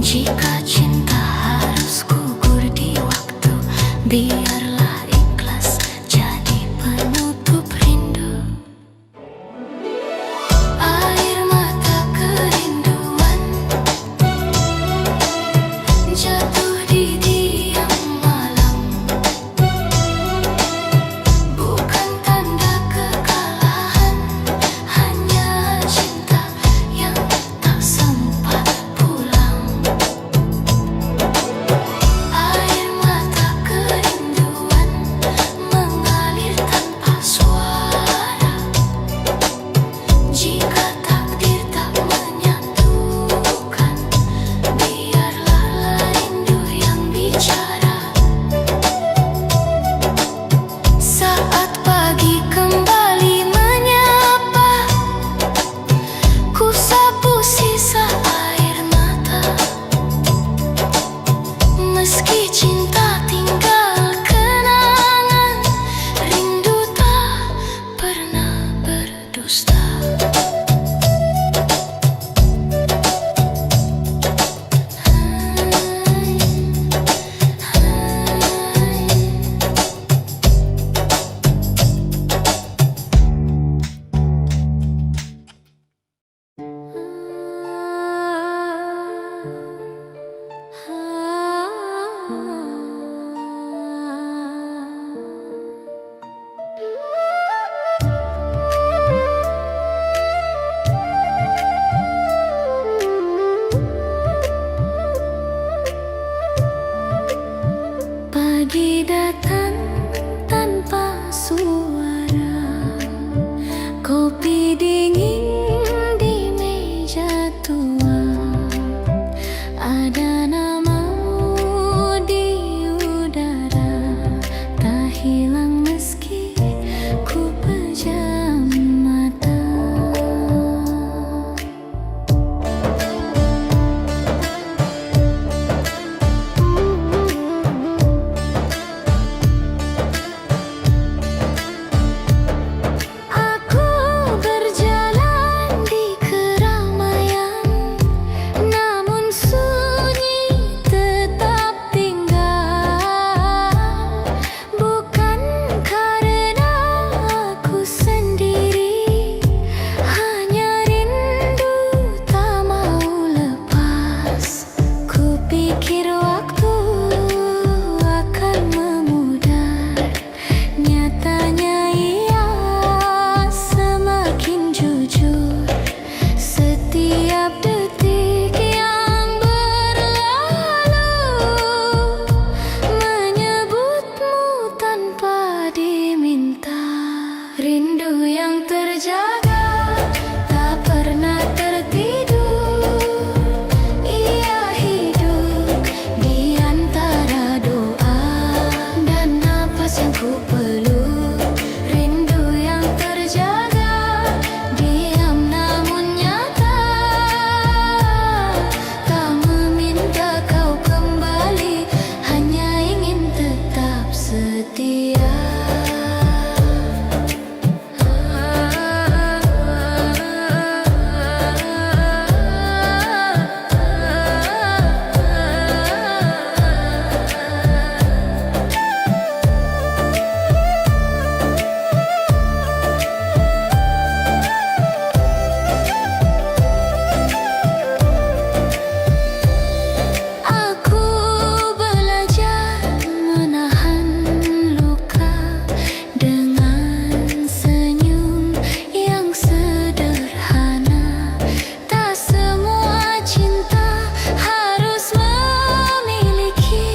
Jika cinta harus gugur di waktu, biarlah ikhlas jadi penutup rindu. Air mata kerinduan jatuh di diam malam, bukan tanda kekalahan, hanya cinta yang tak sempat pulang. Air mata kerinduan mengalir tanpa suara. Jika takdir tak menyatukan, biarlah rindu yang bicara. Saat pagi kembali menyapa, ku sapu sisa air mata. Meski cinta tinggal kenangan, rindu tak pernah berdusta. Pagi datang tanpa suara, kopi dingin di meja tua. Ada namamu di udara, tak hilang meski ku pejam mata. Aku berjalan di keramaian, namun sunyi tetap tinggal. Bukan karena aku sendiri, hanya rindu tak mau lepas. Ku pikir waktu akan memudar, nyatanya ia semakin jujur. Setiap detik yang berlalu menyebutmu tanpa diminta. Rindu yang terjaga tak pernah tertidur. Ia hidup di antara doa dan napas yang ku peluk. Rindu yang terjaga diam namun nyata, tak meminta kau kembali, hanya ingin tetap setia. Aku belajar menahan luka dengan senyum yang sederhana. Tak semua cinta harus memiliki,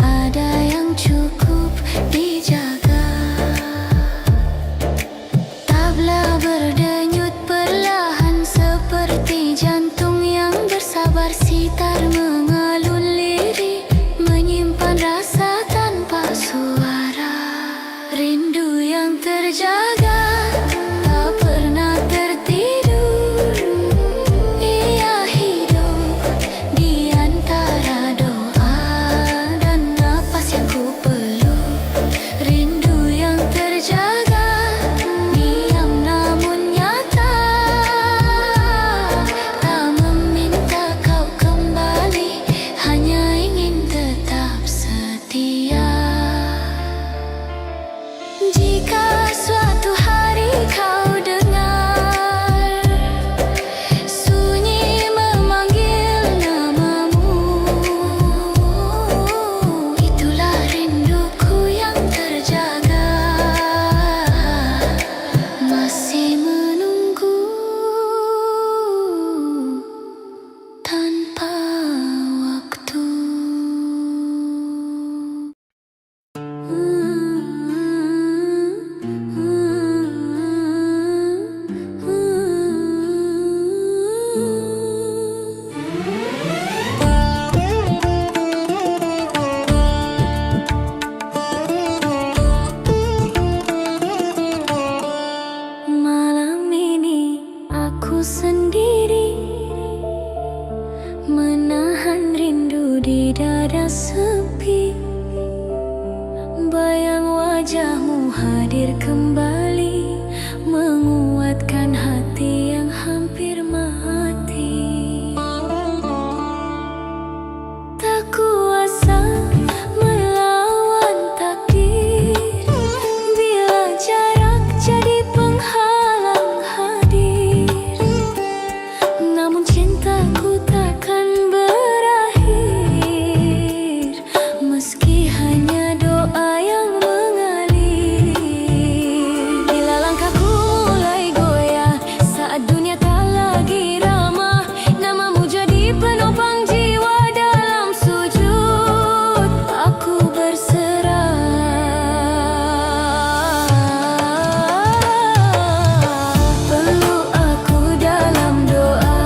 ada yang cukup dijaga. Tabla berdenyut perlahan seperti jantung yang bersabar, sitar mengalun lirik, menyimpan rasa tanpa suara. Rindu yang terjaga tak pernah tertidur. Ia hidup di antara doa dan napas yang ku peluk. Rindu yang terjaga diam namun nyata, tak meminta kau kembali. di dada sepi. Bayang wajahmu hadir kembali, menguatkan hati yang hampir mati. Tak kuasa melawan takdir, bila jarak jadi penghalang hadir. Namun cintaku takkan berakhir, meski hanya doa yang mengalir. Bila langkahku mulai goyah saat dunia tak lagi ramah, namamu jadi penopang jiwa. Dalam sujud aku berserah. Peluk aku dalam doa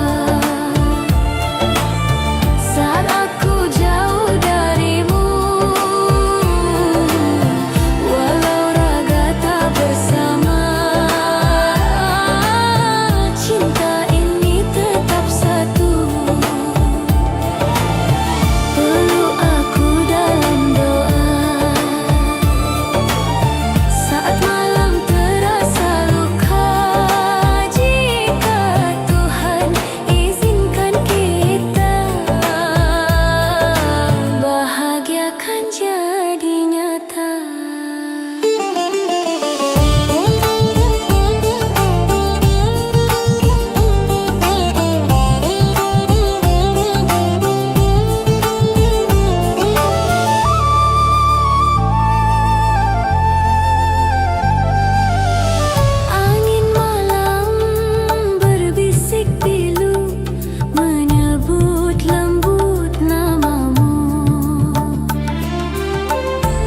saat aku jauh darimu. Walau raga tak bersama, cinta ini tetap satu. Peluk aku dalam doa saat malam terasa luka. Jika Tuhan izinkan kita, bahagia kan jadi nyata. Angin malam berbisik pilu, menyebut lembut namamu.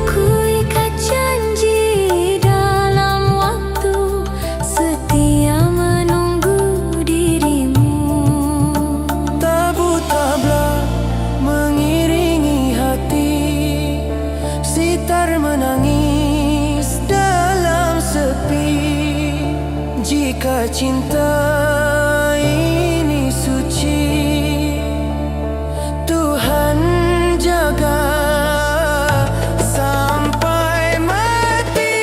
Ku ikat janji dalam waktu, setia menunggu dirimu. Tabu tabla mengiringi hati, sitar menangis dalam sepi. Jika cinta ini suci, Tuhan jaga sampai mati.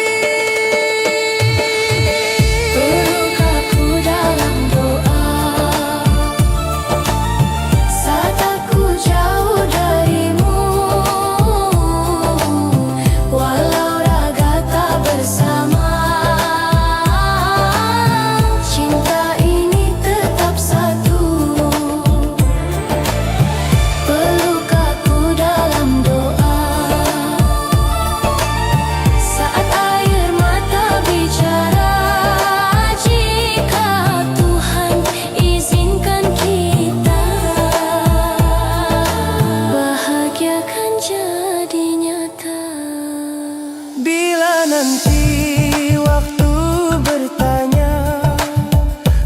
Peluk aku dalam doa saat aku jauh darimu. Walau raga tak bersama, cinta ini tetap satu. Peluk aku dalam doa saat air mata bicara. Jika Tuhan izinkan kita, bahagia kan jadi nyata. Bila nanti waktu bertanya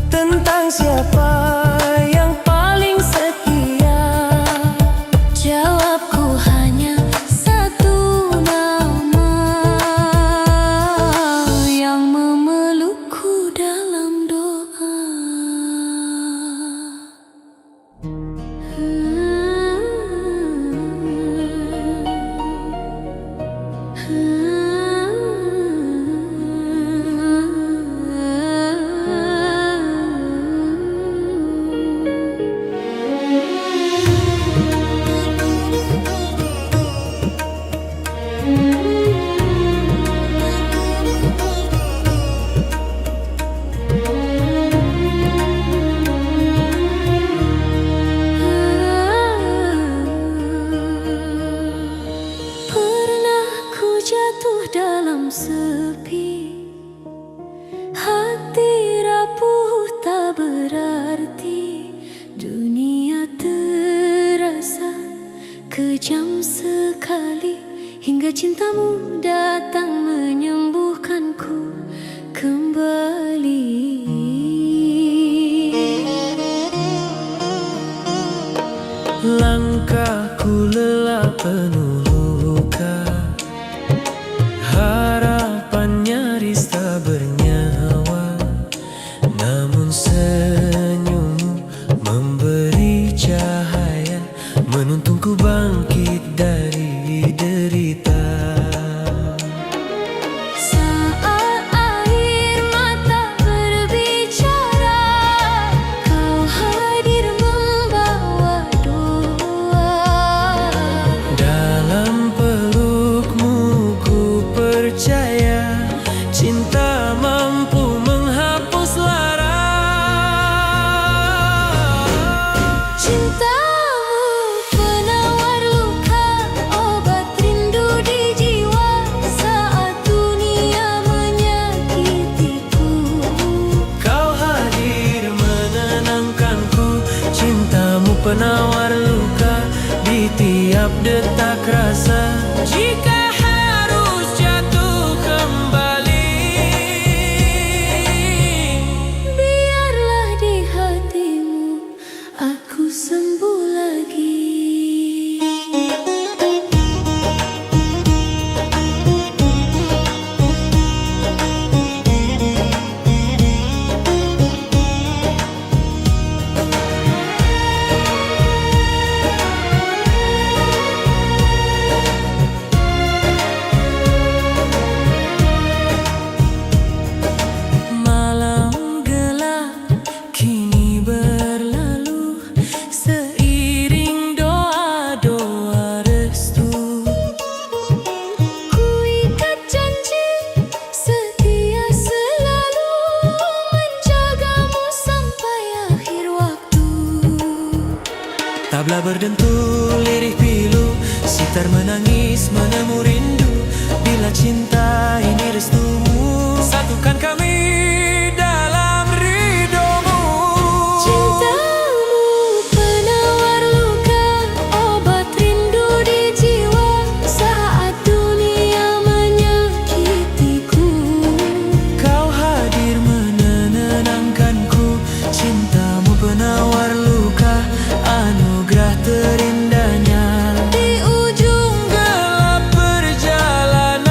tentang siapa yang paling setia, Jawabku hanya satu nama, yang memelukku dalam doa. Pernah ku jatuh dalam sepi, hati rapuh tak berarti. Dunia terasa kejam sekali, hingga cintamu datang menyembuhkanku kembali. langkahku lelah penuh luka, harapan nyaris tak bernyawa. Namun senyummu memberi cahaya, menuntungku bangkit dari derita. Saat air mata berbicara, kau hadir membawa doa. Dalam pelukmu ku percaya, cinta mampu menghapus lara. Cintamu penawar luka, obat rindu di jiwa saat dunia menyakitiku. Kau hadir menenangkanku, cintamu penawar luka di tiap detak rasa. Jika harus jatuh kembali, Biarlah di hatimu aku sembuh lagi. malam gelap kini berlalu, seiring doa-doa restu. Ku ikat janji setia selalu menjagamu sampai akhir waktu. Tabla berdentul lirih pilu, sitar menangis menemu rindu. Bila cinta ini restumu, satukan kami dalam ridhomu. Cintamu penawar luka, obat rindu di jiwa saat dunia menyakitiku. Kau hadir menenangkanku, cintamu penawar luka, anugerah terindahnya. Di ujung Gelap perjalanan,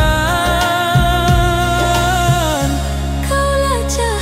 kaulah cahaya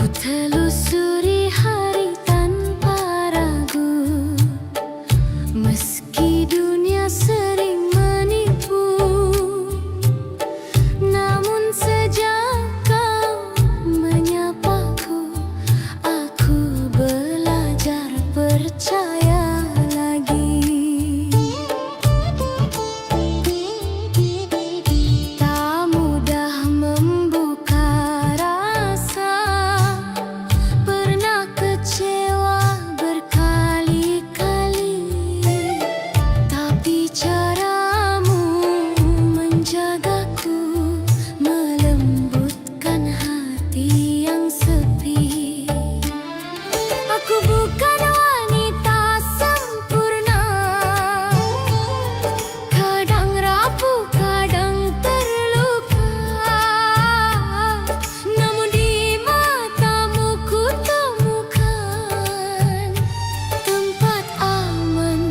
Ku telusuri hari tanpa ragu, meski dunia sering menipu. Namun sejak kau menyapaku, aku belajar percaya lagi. Tak mudah membuka rasa, pernah kecewa berkali-kali, tapi caramu menjagaku melembutkan hati yang sepi. Aku bukan wanita sempurna, kadang rapuh, kadang terluka. Namun di matamu ku temukan tempat aman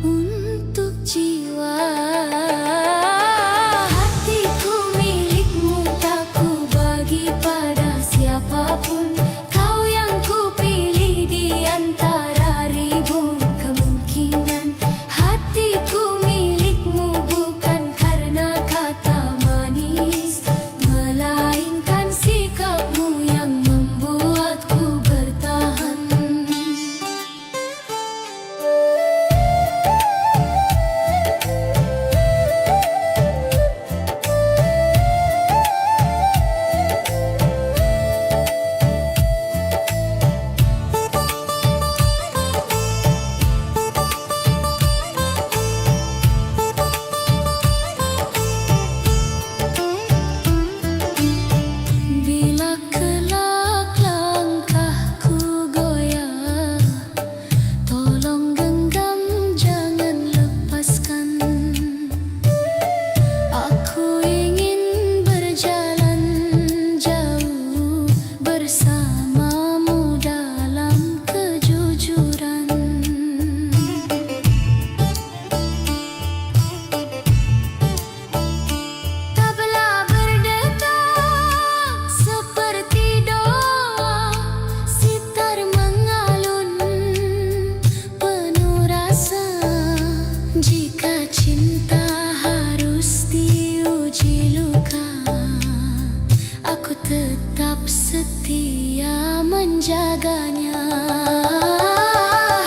untuk jiwa. Hatiku milikmu, tak ku bagi pada siapapun. Kau yang ku pilih di antara ribuan kemungkinan. Hatiku milikmu bukan karena kata manis, melainkan sikapmu yang membuatku bertahan. Bila kelak langkahku goyah, tolong genggam, jangan lepaskan. Aku ingin berjalan jauh bersamamu dalam kejujuran. Tabla berdetak seperti doa, sitar mengalun penuh rasa. Jika cinta harus diuji luka, aku tetap setia menjaganya.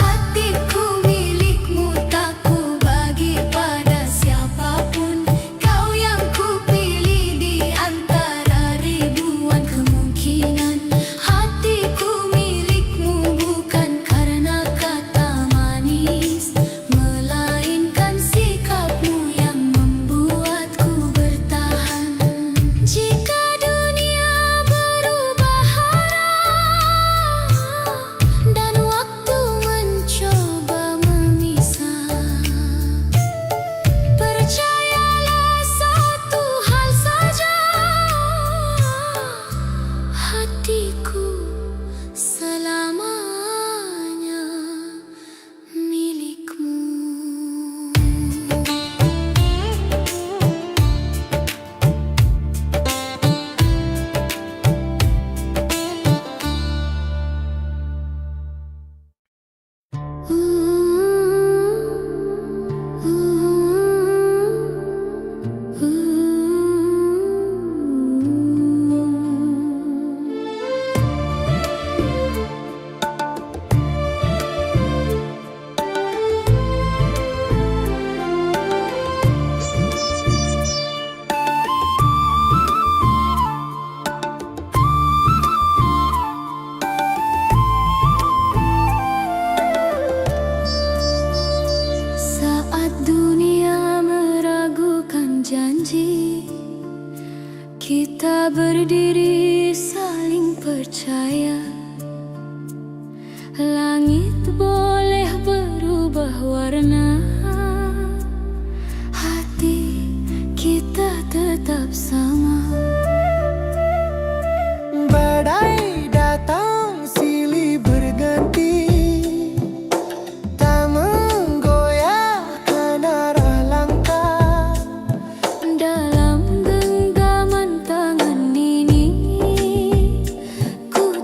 Hatiku milikmu, tak ku bagi pada siapapun. Kau yang ku pilih di antara ribuan kemungkinan. Hatiku milikmu bukan karena kata manis, melainkan sikapmu yang membuatku bertahan. Jika dunia berubah arah dan waktu mencoba memisah, percayalah satu hal saja, hatiku selamanya milikmu. Saat dunia meragukan janji, kita berdiri saling percaya. Langit boleh berubah warna, hati kita tetap sama. Badai datang silih berganti, tak menggoyahkan arah langkah. Dalam genggaman tangan ini, ku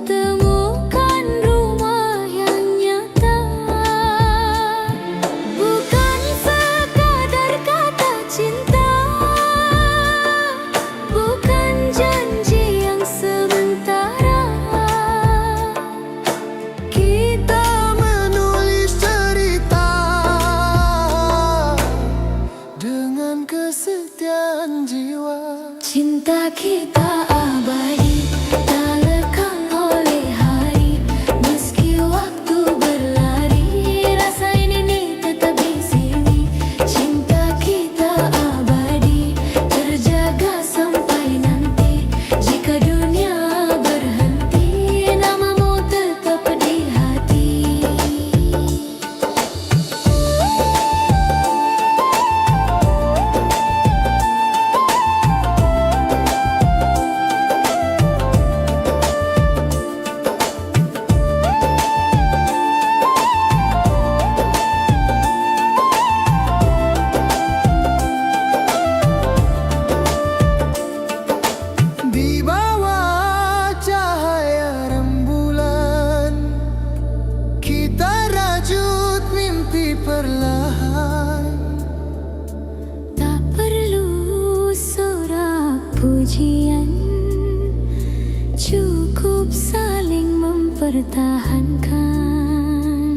pertahankan.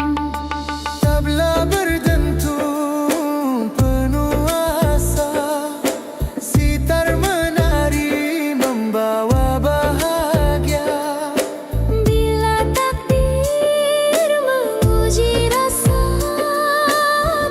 Tabla berdentum penuh asa, sitar menari membawa bahagia. Bila takdir menguji rasa,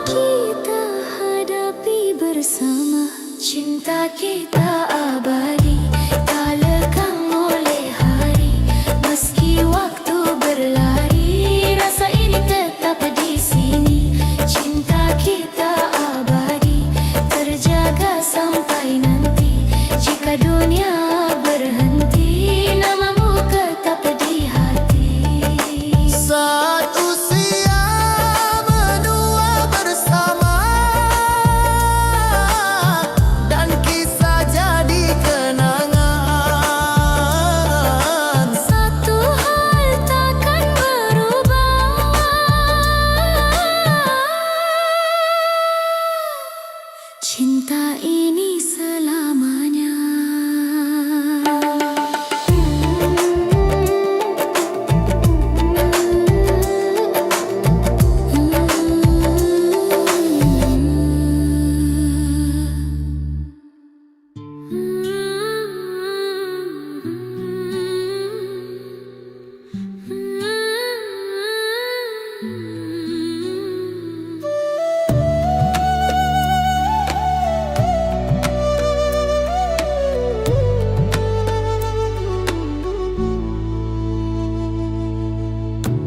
kita hadapi bersama. Cinta kita abadi, tak lekang oleh hari. Meski waktu berlari, rasa ini tetap di sini. Cinta kita abadi, terjaga sampai nanti. Jika dunia berhenti, namamu tetap di hati. Saat usia menua bersama dan kisah jadi kenangan. Satu hal takkan berubah, cinta ini selamanya.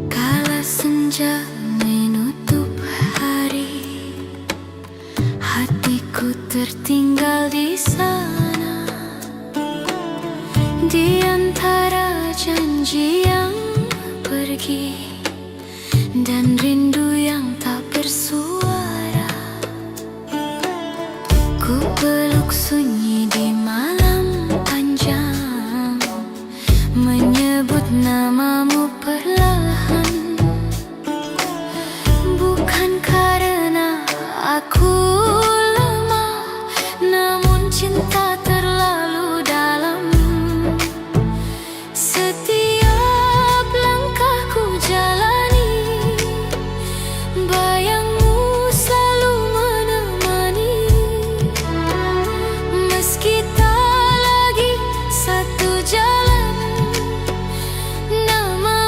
Kala senja menutup hari, hatiku tertinggal di sana. Di antara janji yang pergi dan rindu yang tak bersuara, ku peluk sunyi di malam panjang, menyebut namamu perlahan. Bukan karena aku lemah, namun cinta terlalu dalam. Setiap langkahku jalani, bayangmu selalu menemani. Meski tak lagi satu jalan, nama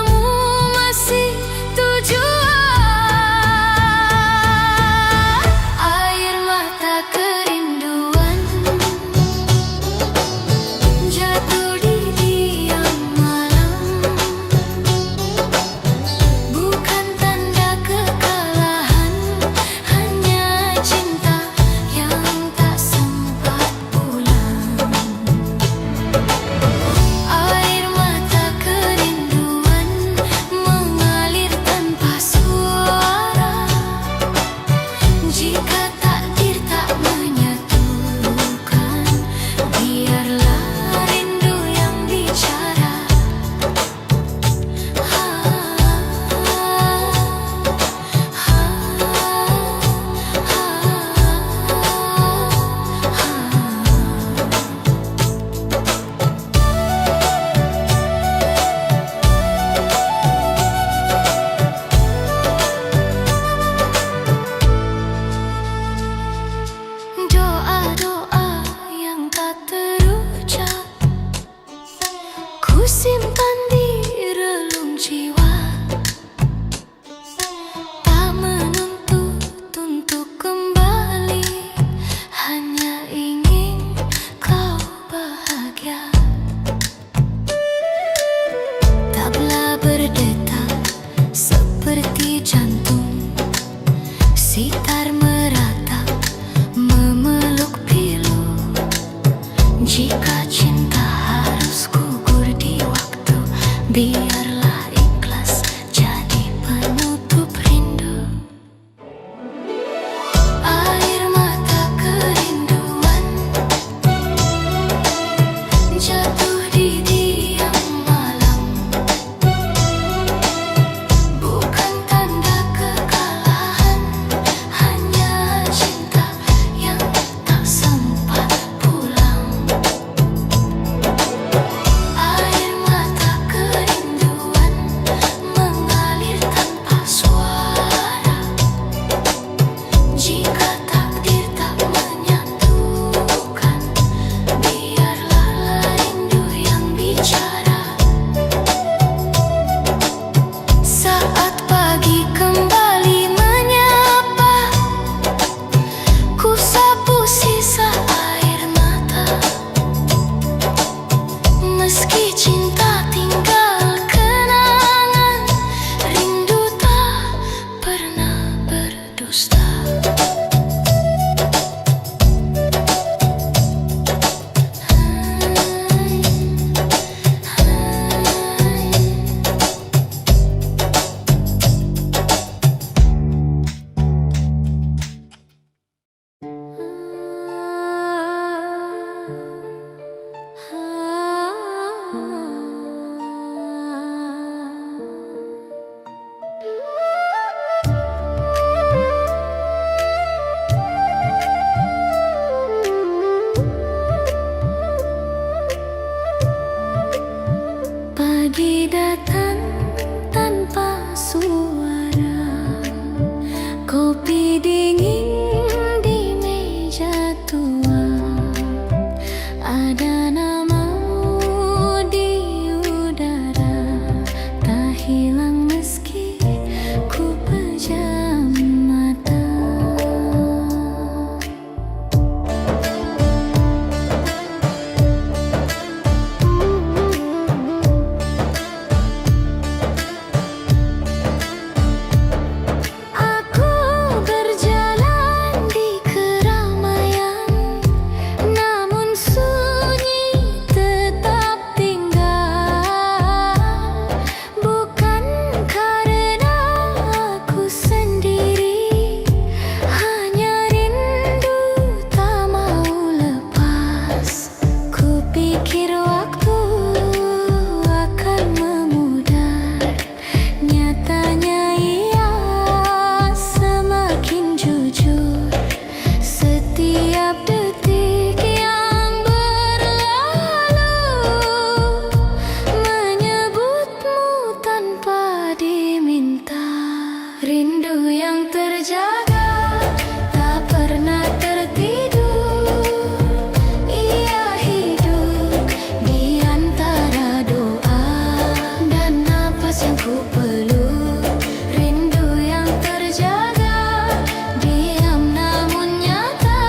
napas yang ku peluk, rindu yang terjaga, diam namun nyata.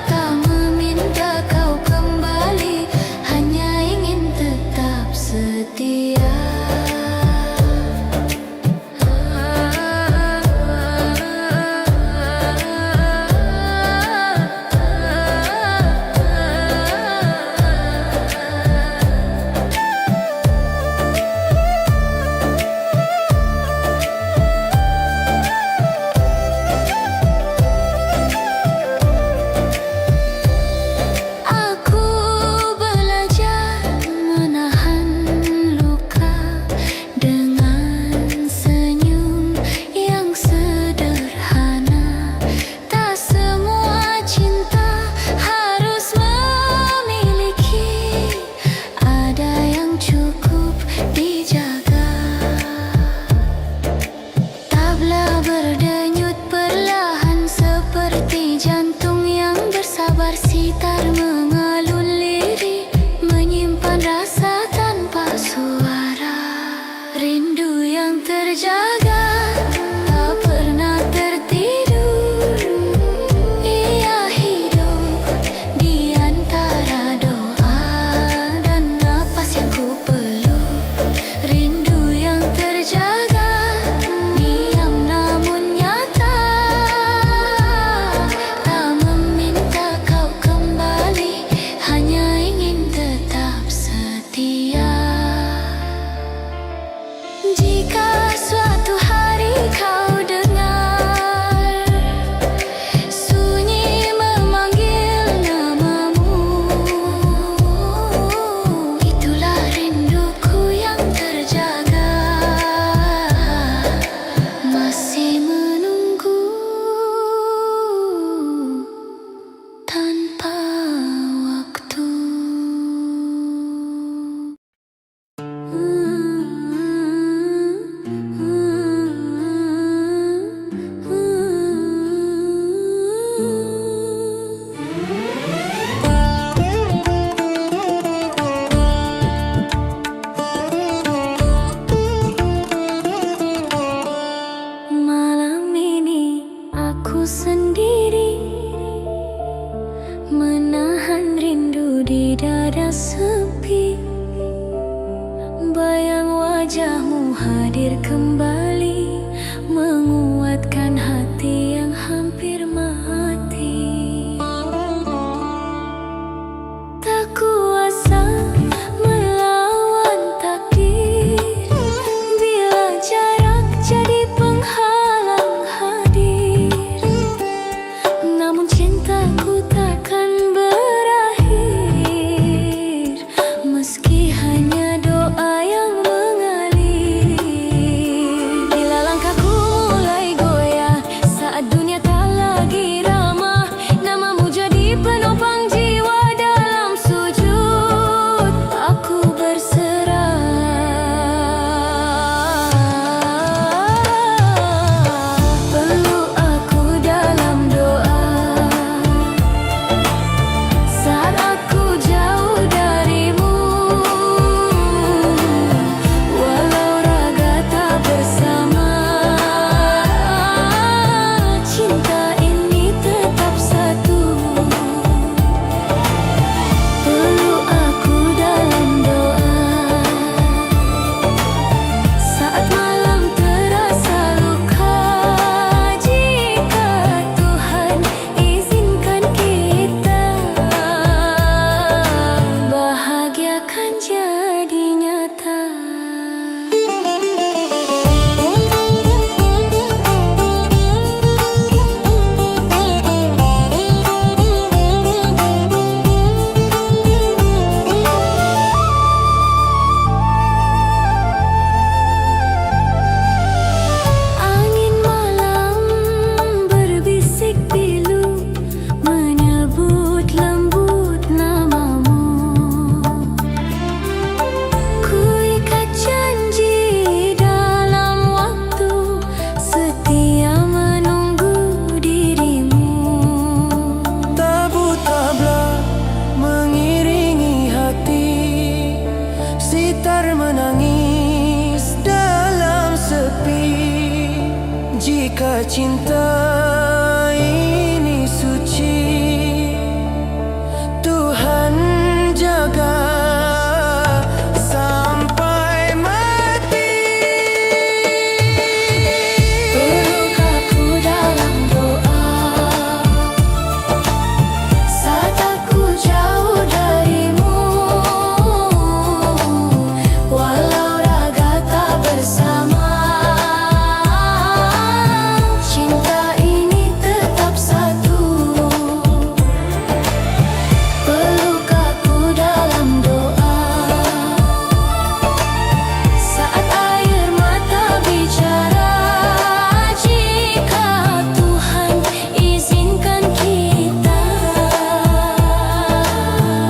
Tak meminta kau kembali, hanya ingin tetap setia. Aku belajar menahan luka dengan senyum yang sederhana. Tak semua cinta harus memiliki, ada yang cukup dijaga. Tabla berdenyut perlahan seperti jantung yang bersabar, sitar mengalun lirik, menyimpan rasa tanpa suara. Rindu yang terjaga, tak pernah tertidur. Ia hidup di antara doa dan napas yang ku peluk. Rindu yang terjaga, diam namun nyata. Tak meminta kau kembali, hanya ingin tetap setia. Jika suatu hari kau dengar sunyi memanggil namamu, itulah rinduku yang terjaga, masih menunggu tanpa waktu. Malam ini aku sendiri, menahan rindu di dada sepi. Bayang wajahmu hadir kembali, menguatkan hati yang hampir mati. Tak kuasa melawan takdir, bila jarak jadi penghalang hadir. Namun cintaku takkan berakhir, meski hanya doa yang mengalir. Jika cinta ini suci, Tuhan jaga sampai mati. Peluk aku dalam doa saat aku jauh darimu, walau raga tak bersama, cinta ini tetap satu. Peluk aku dalam doa saat air mata bicara, jika Tuhan izinkan kita,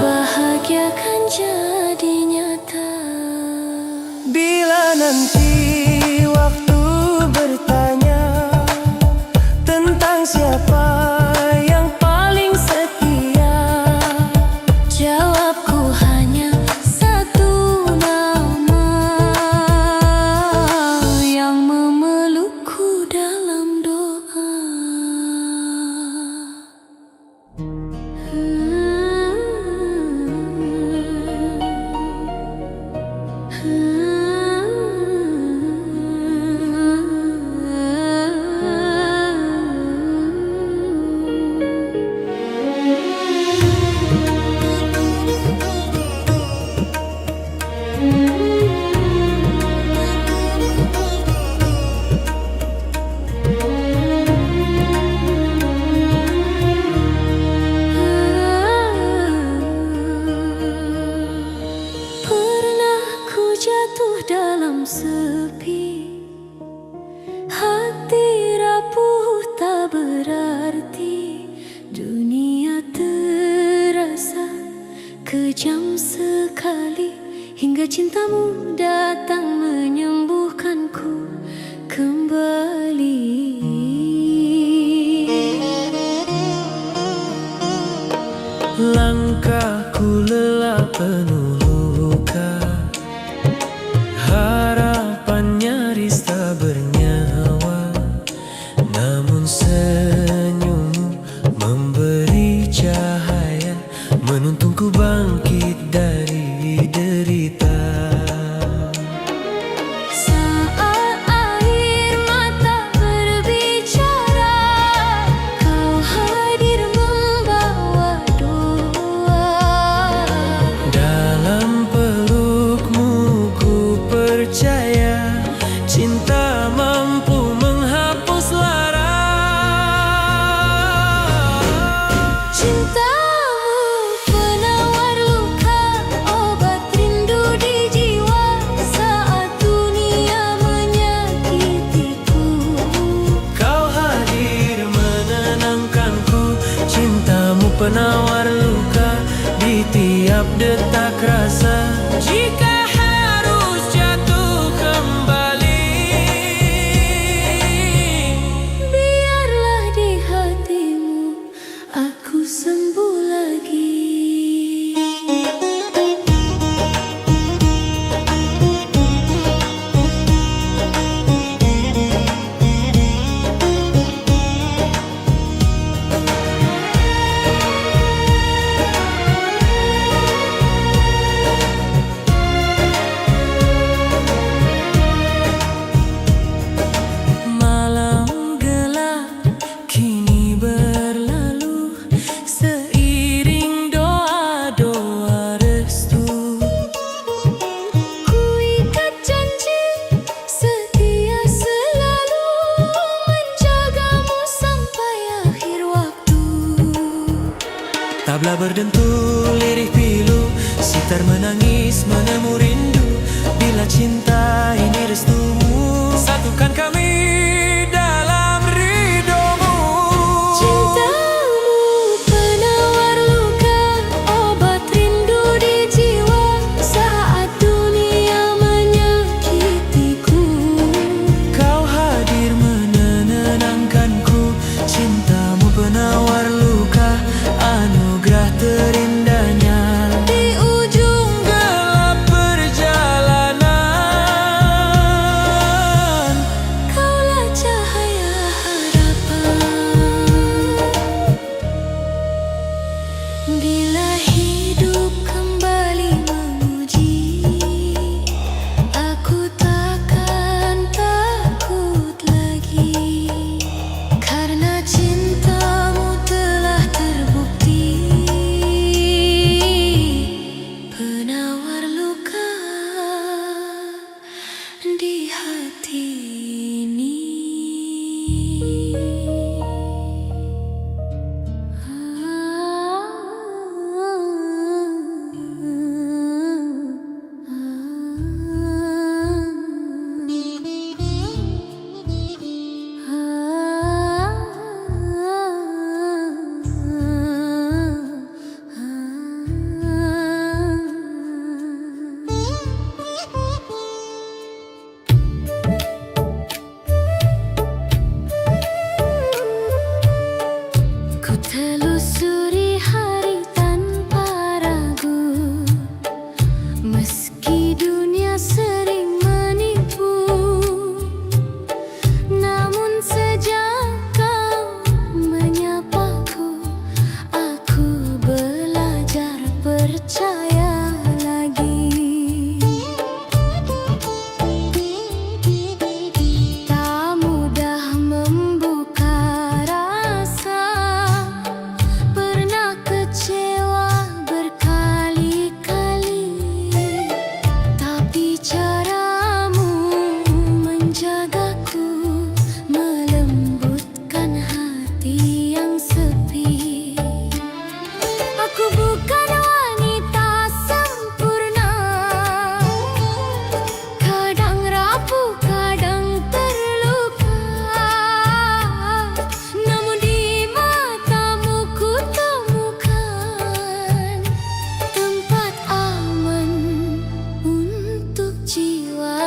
bahagia kan jadi nyata. Bila nanti waktu bertanya tentang siapa yang paling setia, Jawabku hanya satu nama yang memelukku dalam doa. Pernah ku jatuh dalam sepi, hati rapuh tak berarti, dunia terasa kejam sekali, hingga cintamu datang menyembuhkanku kembali. langkahku lelah penuh luka, harapan nyaris tak bernyawa, namun senyummu memberi cahaya, menuntunku bangkit dari derita. Saat air mata berbicara, kau hadir membawa doa. Dalam pelukmu ku percaya, cinta mampu menghapus lara. Cintamu penawar luka, obat rindu di jiwa saat dunia menyakitiku. Kau hadir menenangkanku, cintamu penawar luka di tiap detak rasa. Jika harus jatuh kembali, Biarlah di hatimu aku sembuh lagi. malam gelap kini berlalu, seiring doa-doa restu. Ku ikat janji setia selalu menjagamu sampai akhir waktu. Tabla berdentul, lirih pilu, sitar menangis menemu rindu. Bila cinta ini restumu, satukan kami dalam ridhomu. Cintamu penawar luka, obat rindu di jiwa saat dunia menyakitiku. Kau hadir menenangkanku, cintamu penawar luka, anugerah terindahnya. Di ujung Gelap di hati ini. Ku telusuri hari tanpa ragu, meski dunia sering menipu. Namun sejak kau menyapaku, aku belajar percaya lagi. Tak mudah membuka rasa, pernah kecewa berkali-kali, tapi caramu menjagaku, melembutkan hati yang sepi. Aku bukan wanita sempurna, kadang rapuh, kadang terluka. Namun di matamu ku temukan tempat aman untuk jiwa.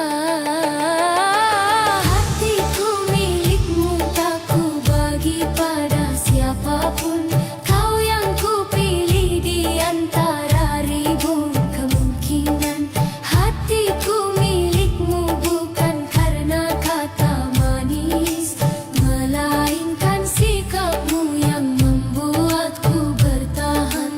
Hatiku milikmu, tak ku bagi pada siapapun. Kau yang ku pilih di antara ribu kemungkinan. Hatiku milikmu bukan karena kata manis, melainkan sikapmu yang membuatku bertahan.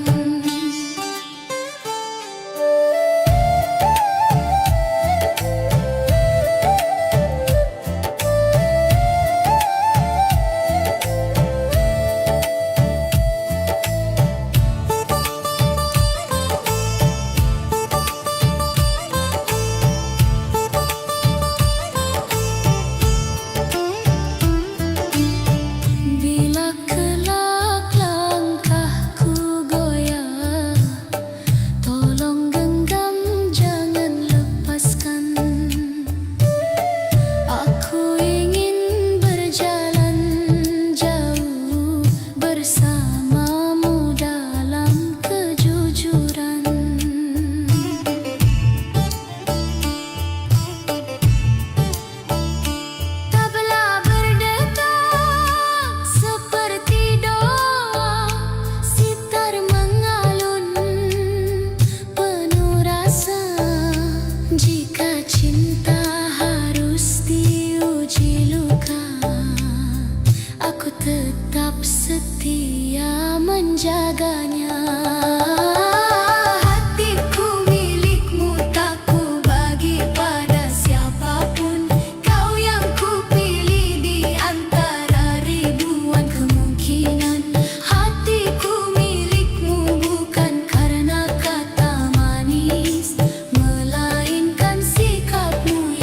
Bila kelak langkahku goyah, tolong genggam, jangan lepaskan. Aku ingin berjalan jauh bersamamu dalam kejujuran. Tabla berdetak seperti doa, sitar mengalun penuh rasa. Jika cinta harus diuji luka, aku tetap setia menjaganya. Hatiku milikmu, tak ku bagi pada siapapun. Kau yang ku pilih di antara ribuan kemungkinan. Hatiku milikmu bukan karena kata manis, melainkan sikapmu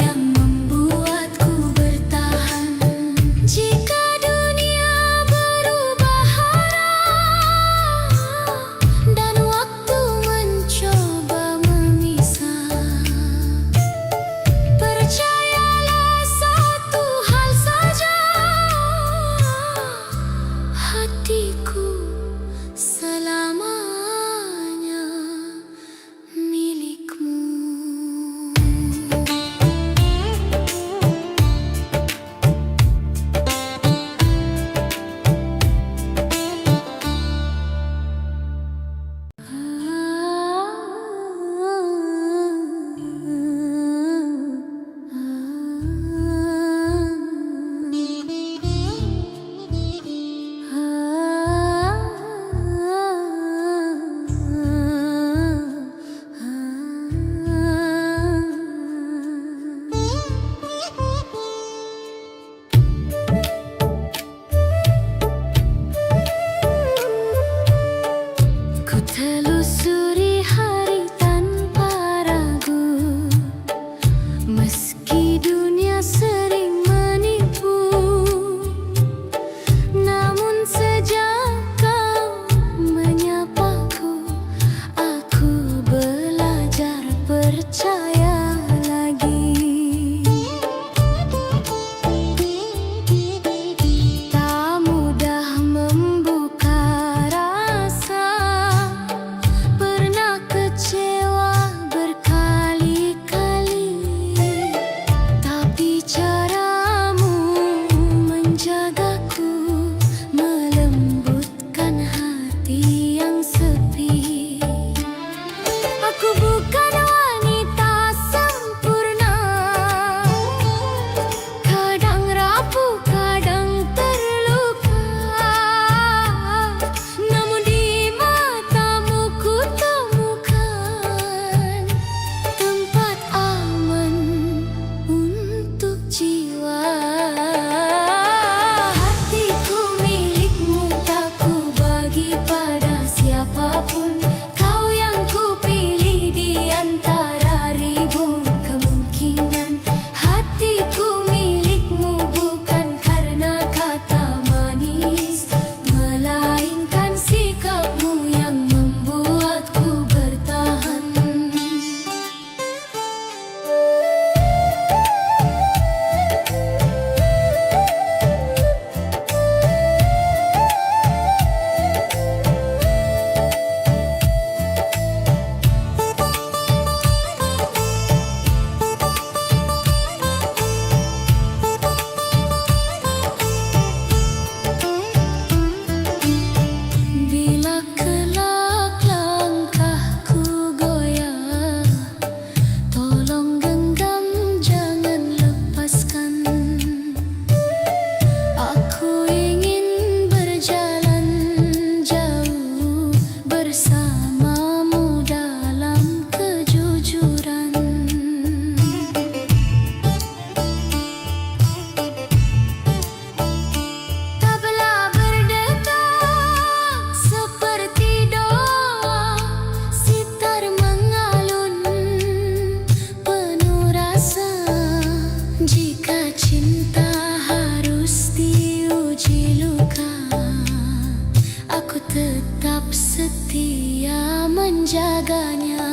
menjaganya.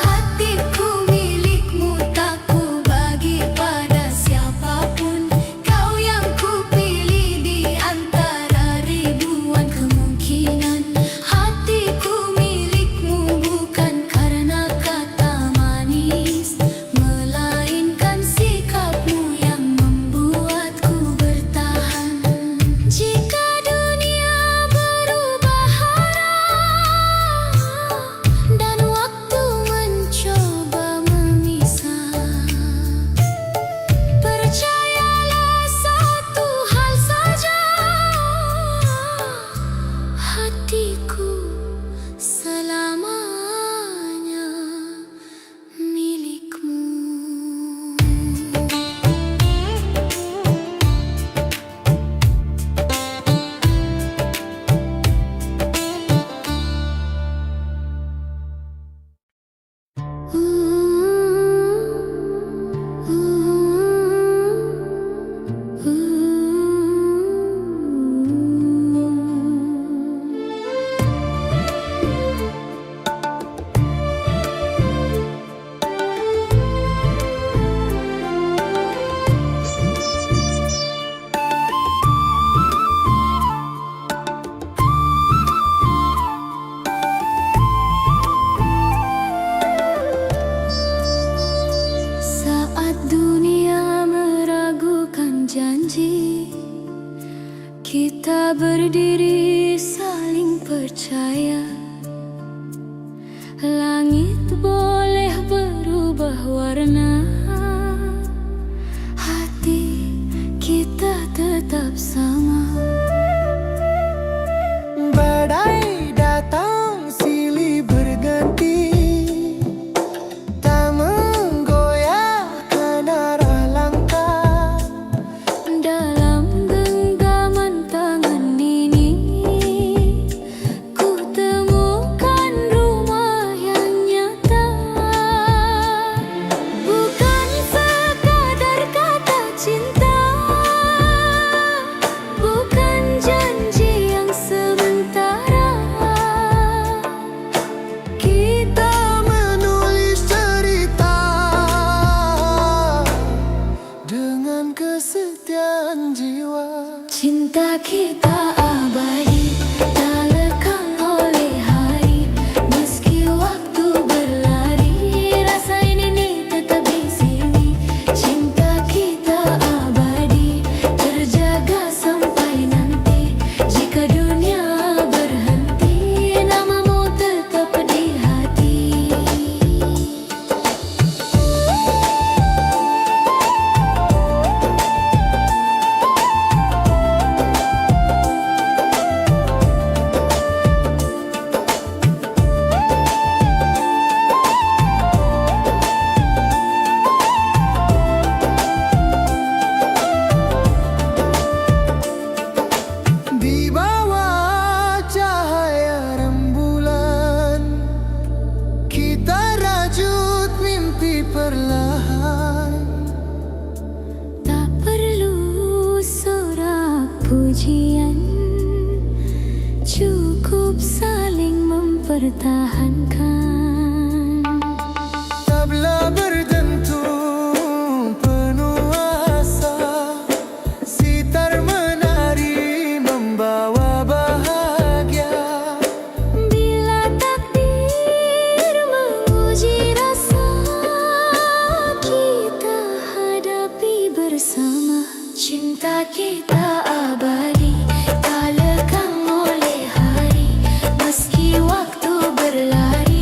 Hatiku milikmu, tak ku bagi pada siapapun. Kau yang ku pilih di antara ribuan kemungkinan. Hatiku milikmu bukan karena kata manis, melainkan sikapmu yang membuatku bertahan. Jika dunia berubah arah dan waktu mencoba memisah, percayalah satu hal saja, hatiku selamanya milikmu. Saat dunia meragukan janji, kita berdiri saling percaya. Langit boleh berubah warna, hati kita tetap sama. Badai datang silih berganti, tak menggoyahkan arah langkah. Dalam genggaman tangan ini, ku temukan rumah yang nyata. Bukan sekadar kata cinta, bukan janji yang sementara. Kita menulis cerita dengan kesetiaan jiwa. Cinta kita abadi, tak lekang oleh hari. Meski waktu berlari, rasa ini tetap di sini. Cinta kita abadi, terjaga sampai nanti. Jika dunia berhenti, namamu tetap di hati. Di bawah cahaya rembulan, kita rajut mimpi perlahan. Tak perlu sorak pujian, cukup saling mempertahankan. Tabla berdentum penuh asa, sitar menari membawa bahagia. Bila takdir menguji rasa, kita hadapi bersama. Cinta kita abadi, tak lekang oleh hari. Meski waktu berlari,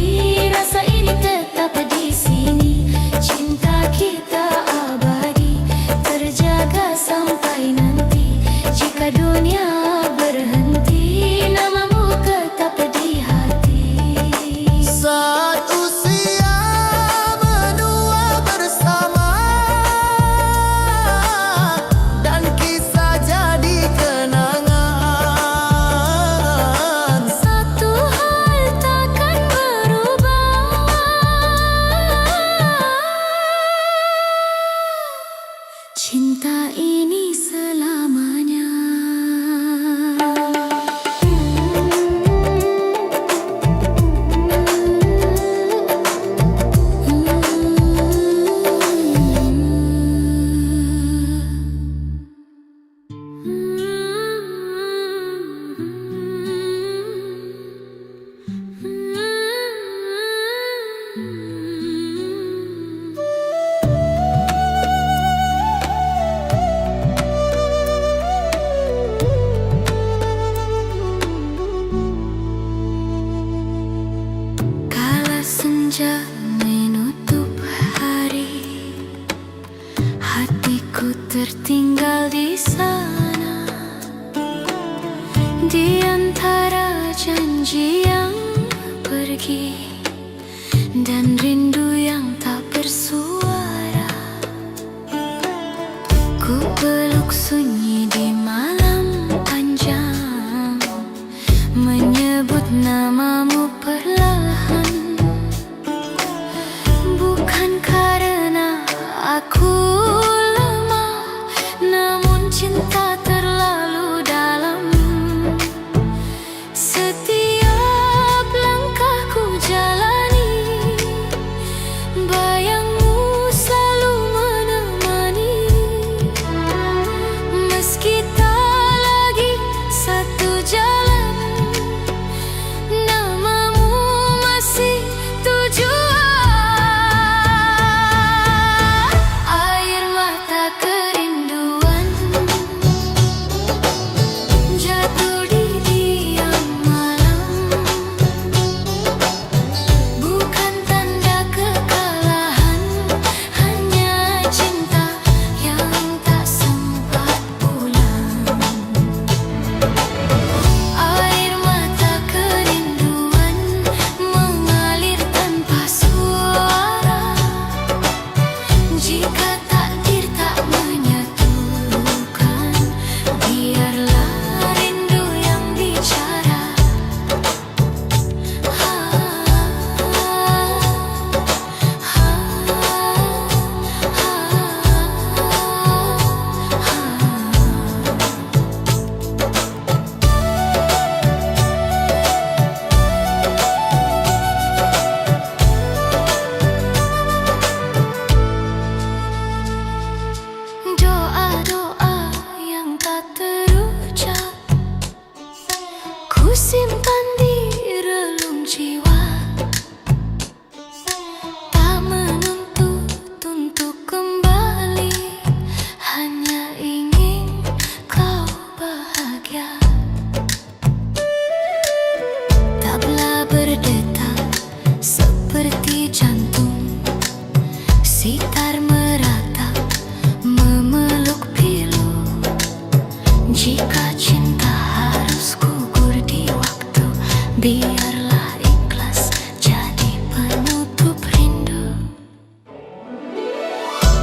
Ku tertinggal di sana, di antara janji yang pergi dan rindu yang tak bersuara. Ku peluk sunyi di malam panjang, menyebut namamu perlahan. Bukan karena aku lemah, namun cinta terlalu dalam. Setiap langkahku jalani, bayangmu selalu menemani. Meski tak lagi satu jalan, namamu masih tujuan. Air mata kerinduan jatuh di diam malam, bukan tanda kekalahan, hanya cinta yang tak sempat pulang. Air mata kerinduan mengalir tanpa suara. Jika takdir tak menyatukan, biarlah rindu yang bicara. Doa-doa yang tak terucap ku simpan di relung jiwa, tak menuntut untuk kembali, hanya ingin kau bahagia. Tabla berdetak seperti jantung, sitar meratap memeluk pilu. Jika cinta harus gugur di waktu, biarlah ikhlas jadi penutup rindu.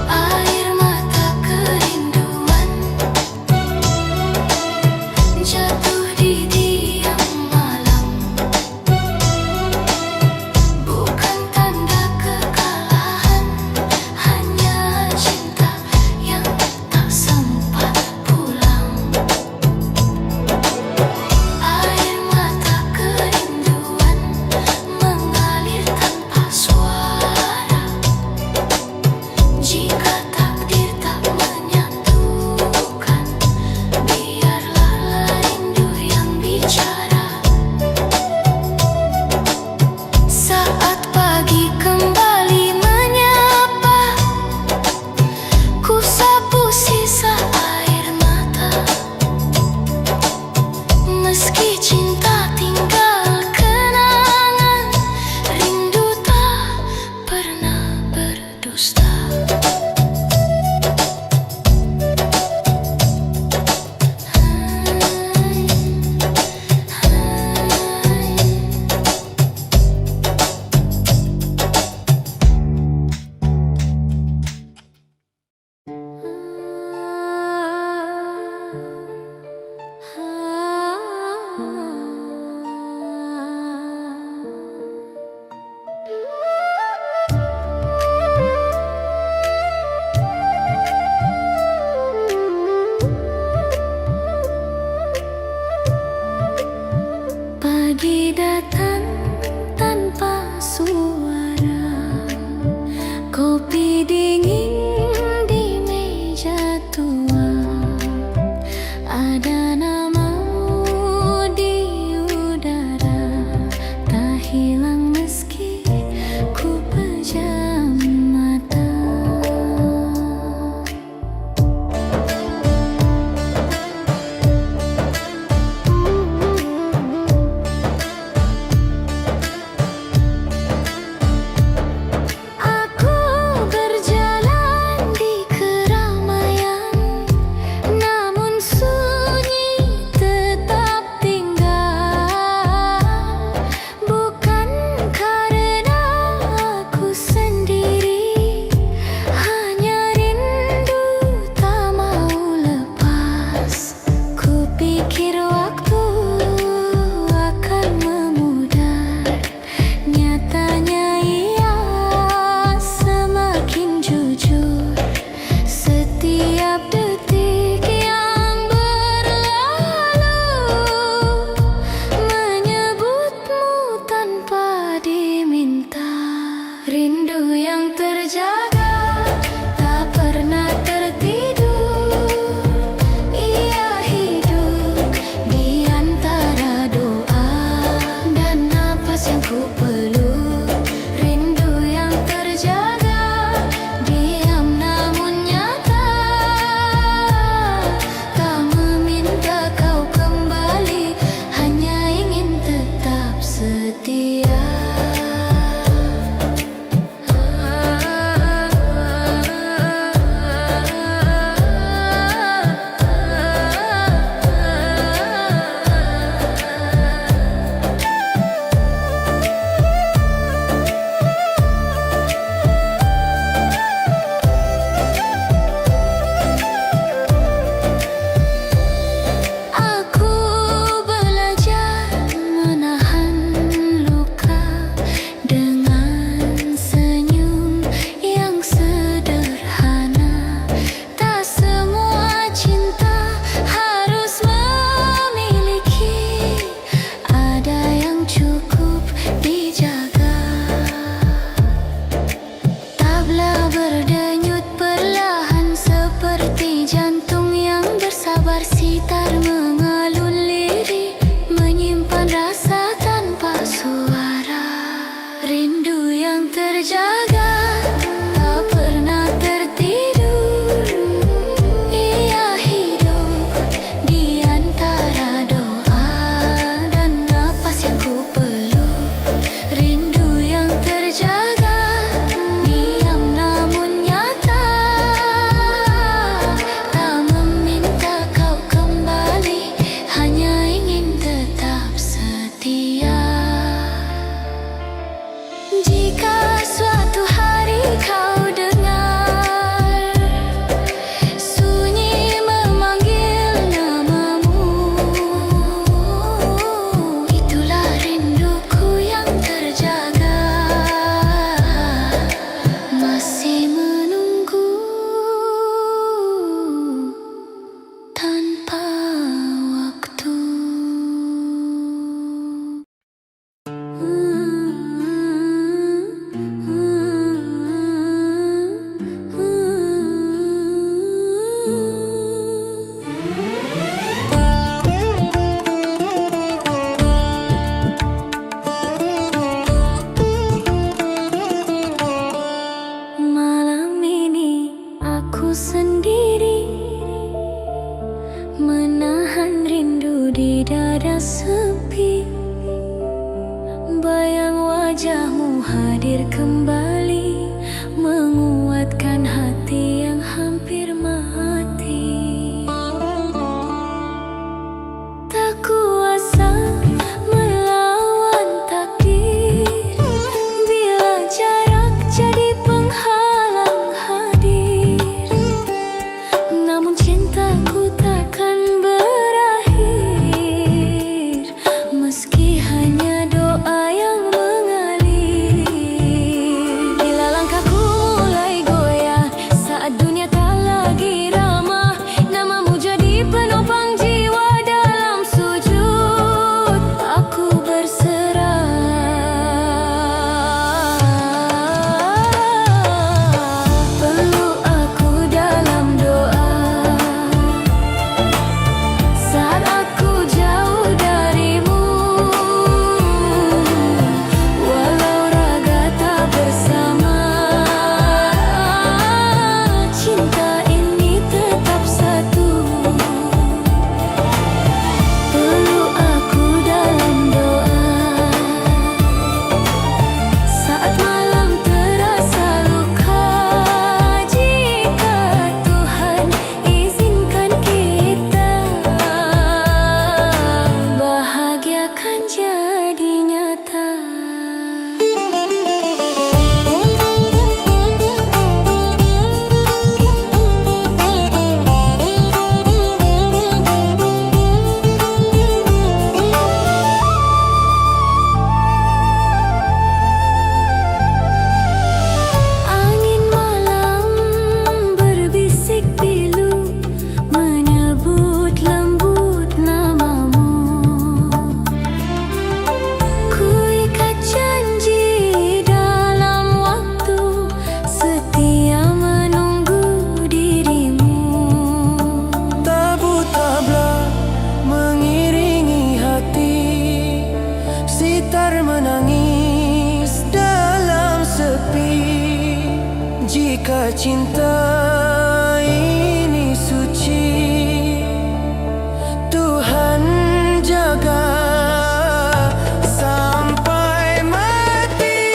Air mata kerinduan jatuh di diam malam, bukan tanda kekalahan, hanya cinta yang tak sempat pulang. Air mata kerinduan sendiri, menahan rindu di dada sepi. Bayang wajahmu hadir kembali, menguatkan hati yang hampir mati. Tak kuasa melawan takdir, bila jarak jadi penghalang hadir. Namun cintaku takkan berakhir, meski hanya doa yang mengalir. Bila langkahku mulai goyah saat dunia tak lagi ramah, namamu jadi penopang jiwa. Dalam sujud aku berserah. Peluk aku dalam doa saat aku jauh darimu. Walau raga tak bersama, cinta ini tetap satu. Peluk aku dalam doa saat malam terasa luka. Jika Tuhan izinkan kita, bahagia kan jadi nyata. Angin malam berbisik pilu, menyebut lembut namamu. Ku ikat janji dalam waktu, setia menunggu dirimu. Tabu tabla mengiringi hati, sitar menangis dalam sepi. Jika cinta ini suci, Tuhan jaga sampai mati.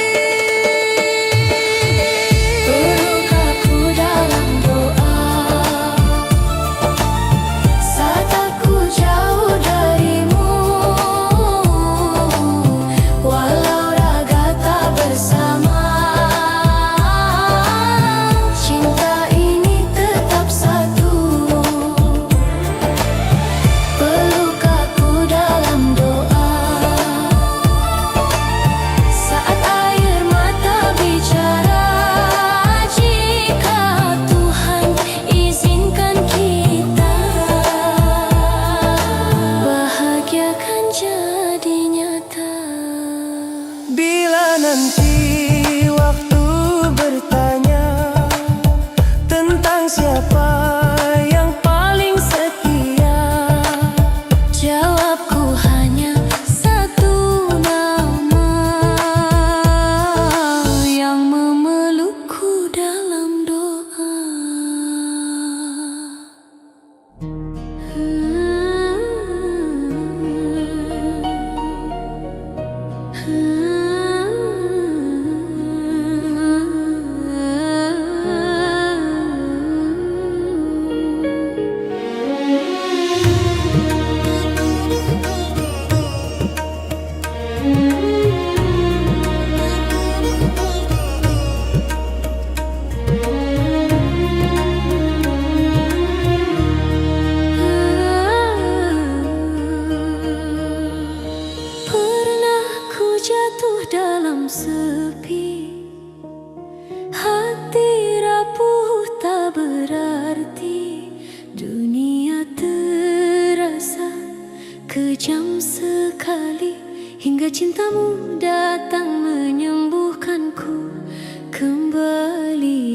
Peluk aku dalam doa saat aku jauh darimu. Walau raga tak bersama, cinta ini tetap satu. Peluk aku dalam doa saat air mata bicara. Jika Tuhan izinkan kita, bahagia kan jadi nyata. Bila nanti waktu bertanya tentang siapa yang paling setia, Jawabku hanya satu nama, yang memelukku dalam doa. Pernah ku jatuh dalam sepi, hati rapuh tak berarti. Dunia terasa kejam sekali, hingga cintamu datang menyembuhkanku kembali.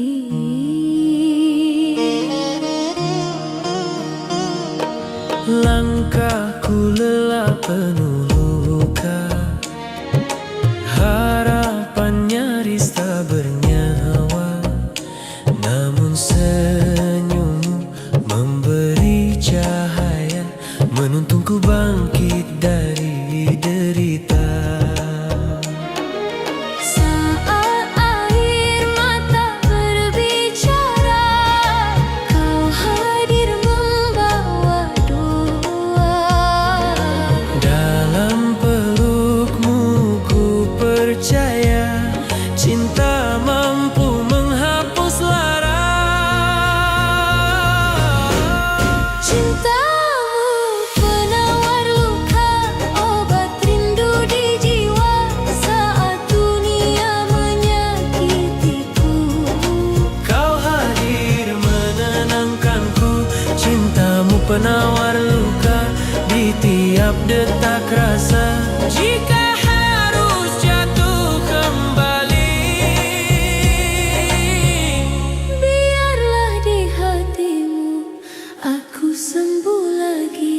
langkahku lelah penuh luka, harapan nyaris tak bernyawa, namun senyum menuntunku bangkit dari derita. Saat air mata berbicara, kau hadir membawa doa. Dalam pelukmu ku percaya, cinta mampu menghapus lara. Cintamu penawar luka, obat rindu di jiwa saat dunia menyakitiku. Kau hadir menenangkanku, cintamu penawar luka di tiap detak rasa. Jika harus jatuh kembali, Biarlah di hatimu aku sembuh lagi.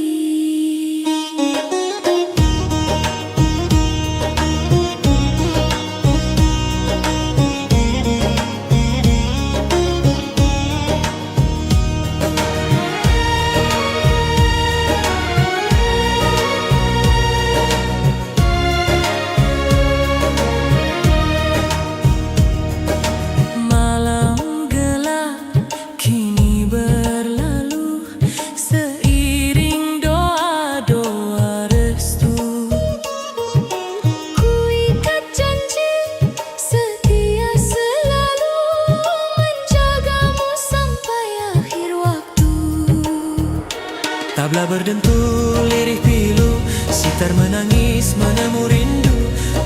malam gelap kini berlalu, seiring doa-doa restu. Ku ikat janji setia selalu menjagamu sampai akhir waktu. Tabla berdentul lirih pilu, sitar menangis menemu rindu.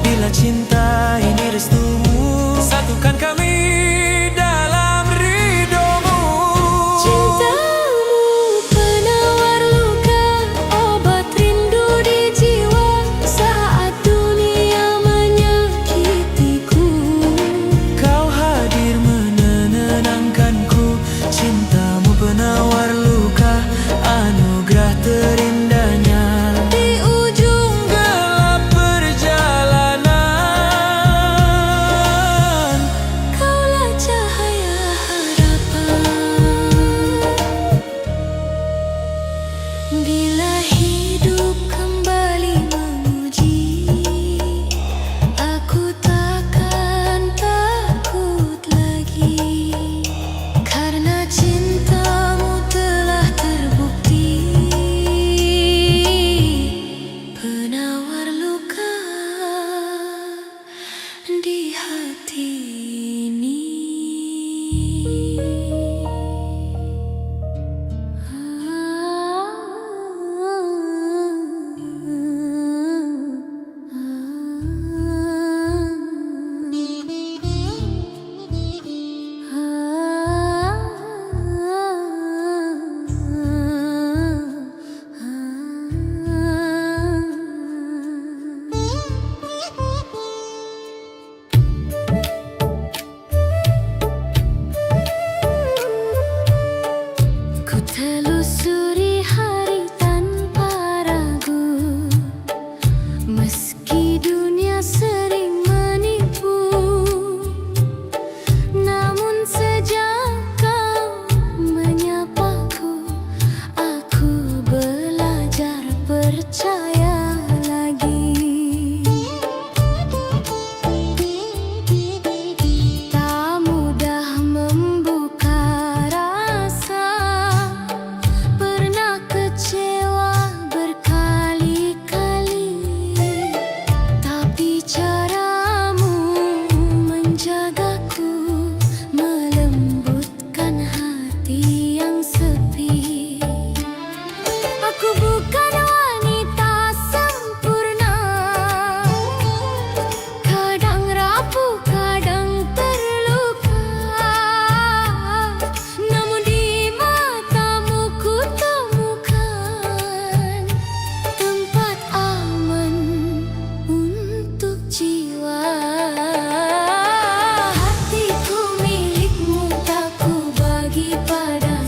Bila cinta ini restumu, satukan kami dalam ridhomu. Cintamu penawar luka, obat rindu di jiwa saat dunia menyakitiku. Kau hadir menenangkanku, cintamu penawar luka, anugerah terindahnya Di ujung gelap perjalanan. kaulah cahaya harapan. Bila hidup kembali menguji, aku takkan takut lagi. Karena cintamu telah terbukti, penawar luka di hati ini. Ku telusuri hari tanpa ragu, meski dunia sering menipu. Namun sejak kau menyapaku, aku belajar percaya lagi. Tak mudah membuka rasa, pernah kecewa berkali-kali. Tapi caramu menjagaku, melembutkan hati yang sepi. Aku bukan wanita sempurna, kadang rapuh, kadang terluka. Namun di matamu ku temukan tempat aman untuk jiwa. Hatiku milikmu, tak ku bagi pada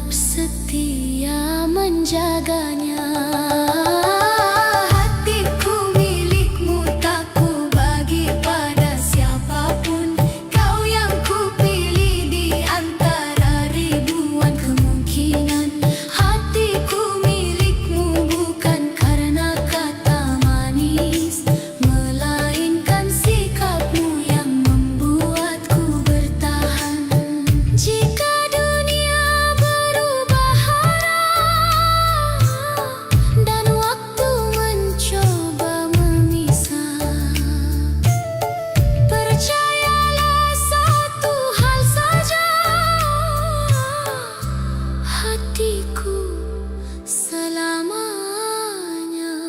tetap setia menjaganya. Hatiku milikmu, tak ku bagi pada siapapun. Kau yang ku pilih di antara ribuan kemungkinan. Hatiku milikmu bukan karena kata manis, melainkan sikapmu yang membuatku bertahan. Jika dunia berubah arah dan waktu mencoba memisah, percayalah satu hal saja, hatiku selamanya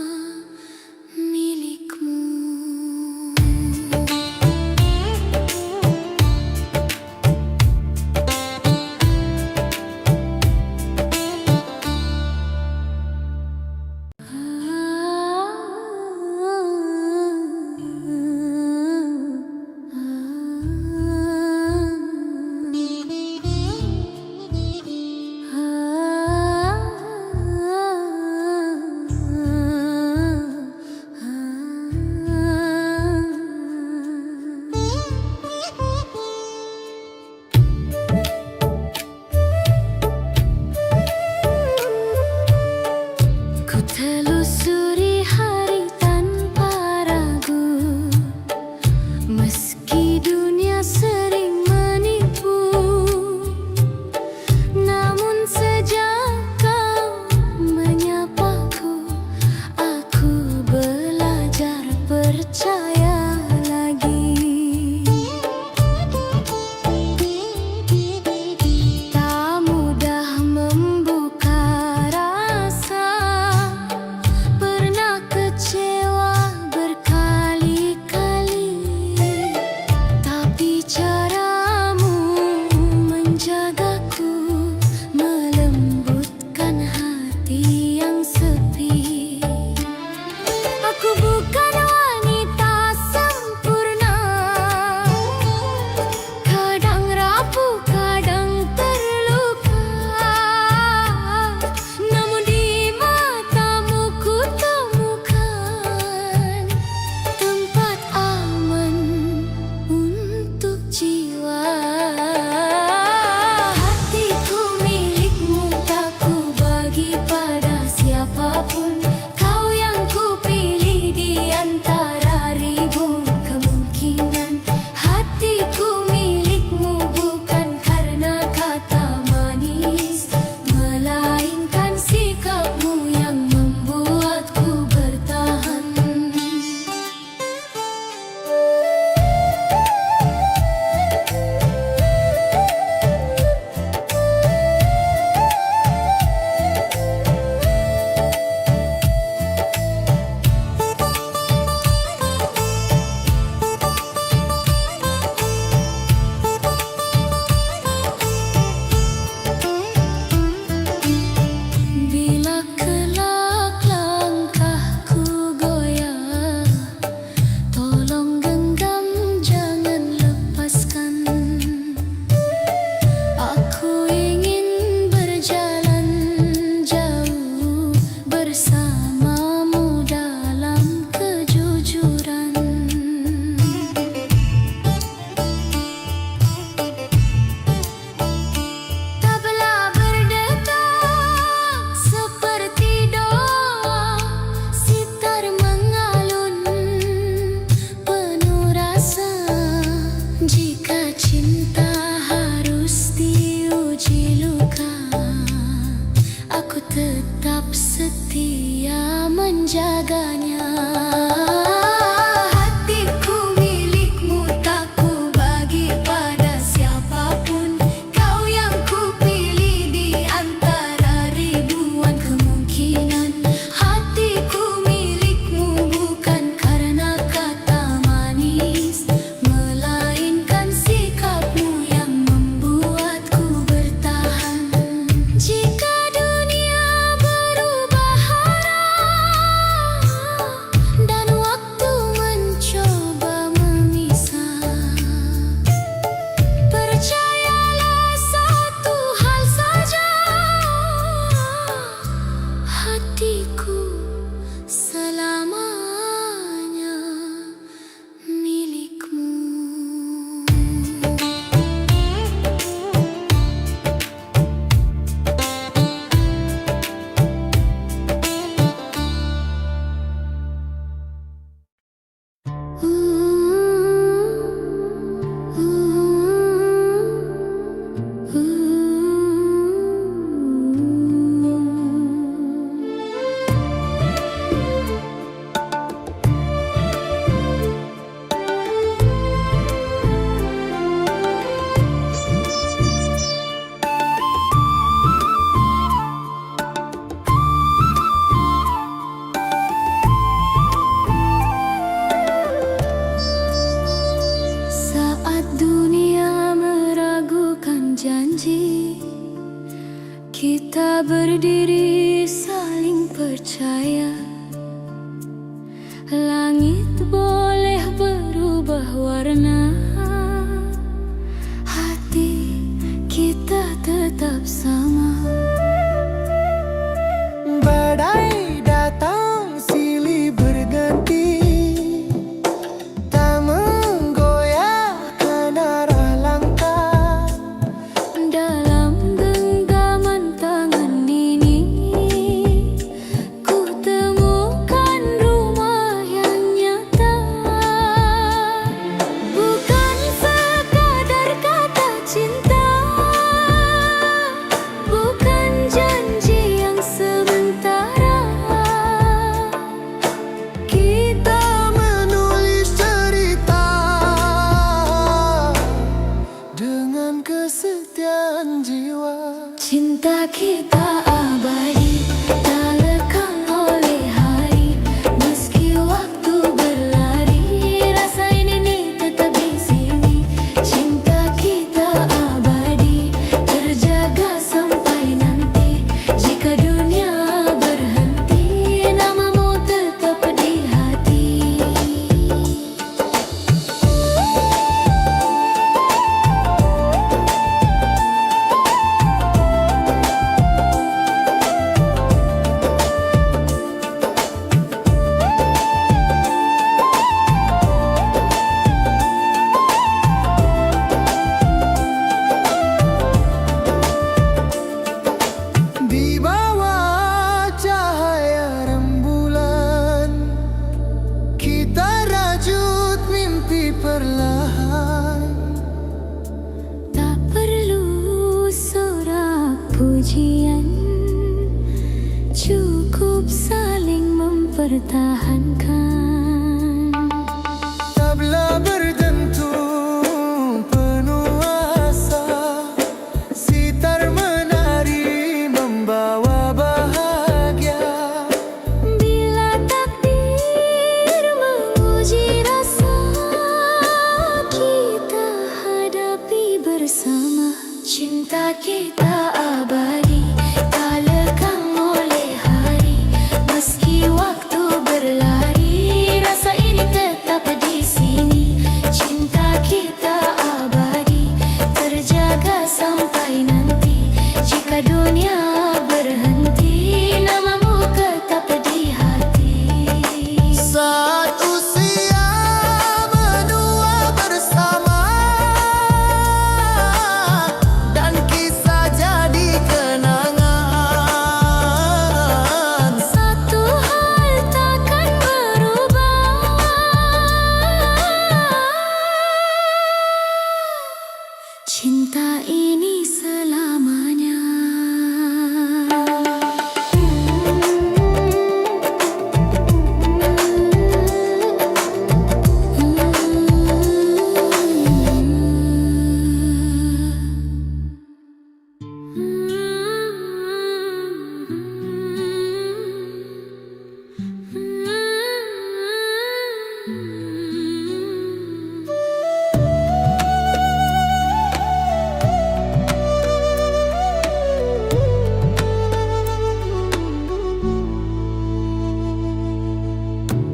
milikmu. Ku telusuri hari tanpa ragu, meski dunia sering menipu. Namun sejak kau menyapaku, aku belajar percaya lagi. Tak mudah membuka rasa, pernah kecewa berkali-kali, tapi caramu menjagaku, melembutkan hati yang sepi. Aku bukan wanita sempurna, kadang rapuh, kadang terluka. Namun di matamu ku temukan tempat aman untuk jiwa. Hatiku milikmu, tak ku bagi pada siapapun. Kau yang ku pilih di antara ribuan kemungkinan. Hatiku milikmu bukan karena kata manis, melainkan sikapmu yang membuatku bertahan. Bila kelak langkahku goyah, tolong genggam, jangan lepaskan. Aku ingin berjalan jauh bersamamu dalam kejujuran. Tabla berdetak seperti doa, sitar mengalun penuh rasa. Jika cinta harus diuji luka, aku tetap setia menjaganya. Hatiku milikmu, tak ku bagi pada siapapun. Kau yang ku pilih di antara ribuan kemungkinan. Hatiku milikmu bukan karena kata manis, melainkan sikapmu yang membuatku bertahan. Jika dunia berubah arah Kita berdiri saling percaya. Langit boleh berubah warna, hati kita tetap sama. Badai datang silih berganti, tak menggoyahkan arah langkah. Dalam genggaman tangan ini, ku temukan rumah yang nyata. Bukan sekadar kata cinta, bukan janji yang sementara. Kita menulis cerita dengan kesetiaan jiwa. Cinta kita abadi, tak lekang oleh hari. Meski waktu berlari, rasa ini tetap di sini. Cinta kita abadi, terjaga sampai nanti. Jika dunia berhenti, namamu tetap di hati. Di bawah cahaya rembulan, kita rajut mimpi perlahan. Tak perlu sorak pujian, cukup saling mempertahankan. Tabla berdentum penuh asa, sitar menari membawa bahagia. Bila takdir menguji rasa, kita hadapi bersama. Cinta kita abadi, tak lekang oleh hari. Meski waktu berlari, rasa ini tetap di sini. Cinta kita abadi, terjaga sampai nanti. Jika dunia berhenti, namamu tetap di hati. Saat usia menua bersama, dan kisah jadi kenangan. Satu hal takkan berubah, cinta ini selamanya.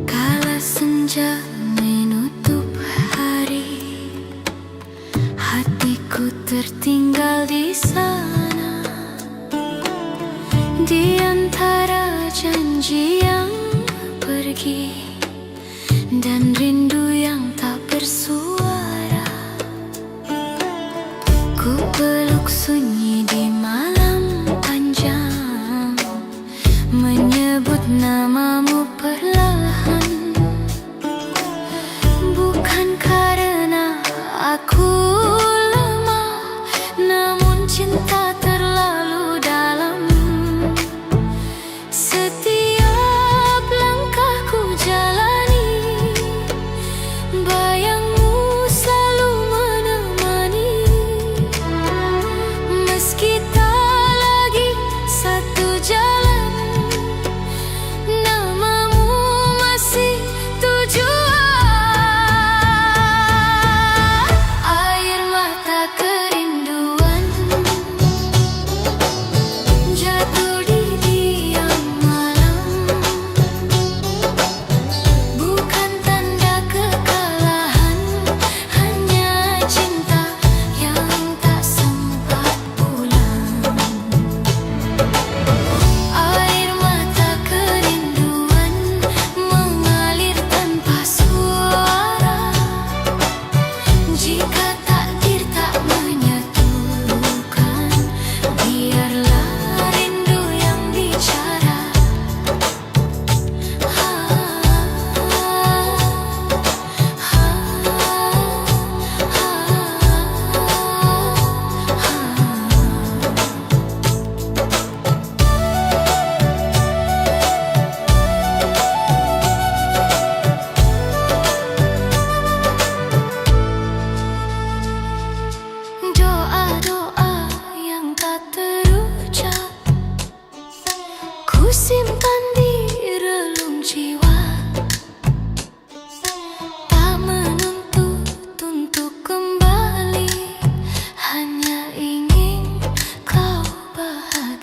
Kala senja menutup hari, hatiku tertinggal di sana. Di antara janji yang pergi dan rindu yang tak bersuara, ku peluk sunyi di malam panjang, menyebut namamu perlahan. Bukan karena aku lemah, namun cinta terlalu dalam. Setiap langkahku jalani,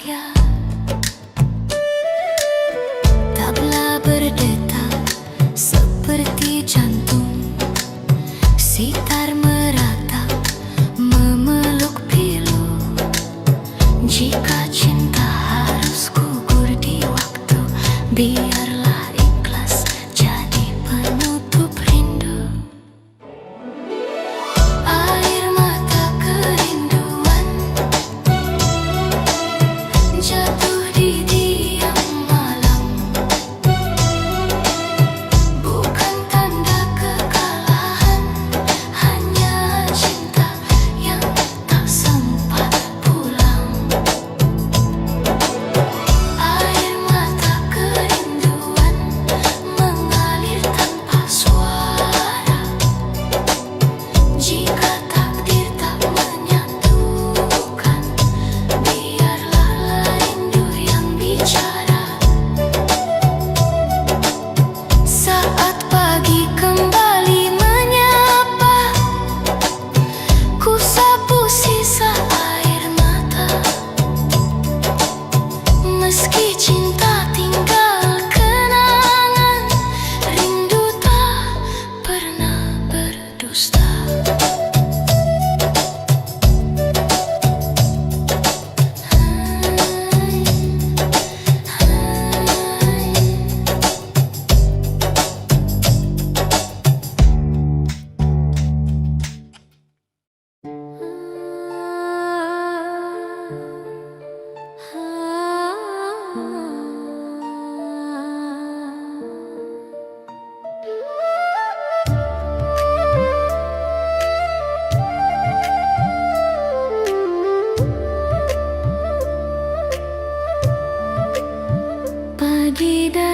bahagia. Tabla berdetak seperti jantung, sitar meratap memeluk pilu. Jika cinta harus gugur di waktu, biarlah ikhlas jadi penutup rindu. Air mata kerinduan jatuh di diam malam, bukan tanda kekalahan, hanya cinta yang tak sempat pulang. Air mata kerinduan mengalir tanpa suara. Jika takdir tak menyatukan, biarlah rindu yang bicara. Saat pagi kembali menyapa, ku sapu sisa air mata. Meski cinta tinggal kenangan, rindu tak pernah berdusta. Pagi dan